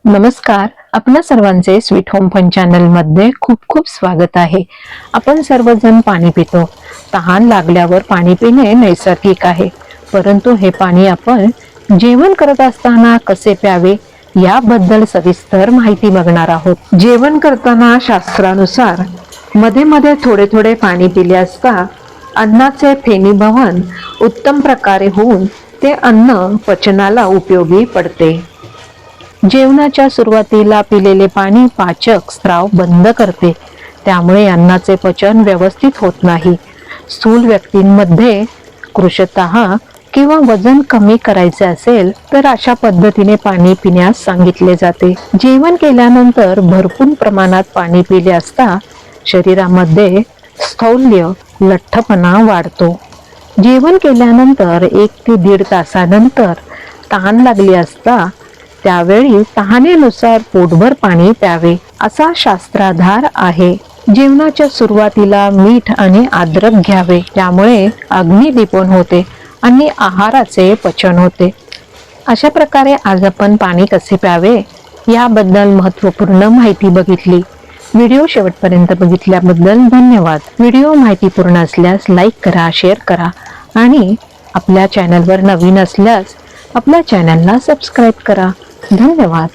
नमस्कार. आपल्या सर्वांचे स्वीट होम फन चॅनल मध्ये खूप खूप स्वागत आहे. आपण सर्वजण पाणी पितो. तहान लागल्यावर पाणी पिणे नैसर्गिक आहे, परंतु हे पाणी आपण जेवण करत असताना कसे प्यावे याबद्दल सविस्तर माहिती बघणार आहोत. जेवण करताना शास्त्रानुसार मध्ये मध्ये थोडे थोडे पाणी पिले असता अन्नाचे फेनीभवन उत्तम प्रकारे होऊन ते अन्न पचनाला उपयोगी पडते. जेवणाच्या सुरुवातीला पिलेले पाणी पाचक स्त्राव बंद करते, त्यामुळे अन्नाचे पचन व्यवस्थित होत नाही. स्थूल व्यक्तींमध्ये कृशतः किंवा वजन कमी करायचे असेल तर अशा पद्धतीने पाणी पिण्यास सांगितले जाते. जेवण केल्यानंतर भरपूर प्रमाणात पाणी पिले असता शरीरामध्ये स्थौल्य लठ्ठपणा वाढतो. जेवण केल्यानंतर 1 ते 1.5 तासानंतर तहान लागली असता त्यावेळी तहानेनुसार पोटभर पाणी प्यावे असा शास्त्राधार आहे. जेवणाच्या सुरुवातीला मीठ आणि अद्रक घ्यावे, त्यामुळे अग्निदीपन होते आणि आहाराचे पचन होते. अशा प्रकारे आज आपण पाणी कसे प्यावे याबद्दल महत्त्वपूर्ण माहिती बघितली. व्हिडिओ शेवटपर्यंत बघितल्याबद्दल धन्यवाद. व्हिडिओ माहितीपूर्ण असल्यास लाईक करा, शेअर करा आणि आपल्या चॅनलवर नवीन असल्यास आपल्या चॅनलला सबस्क्राईब करा. धन्यवाद.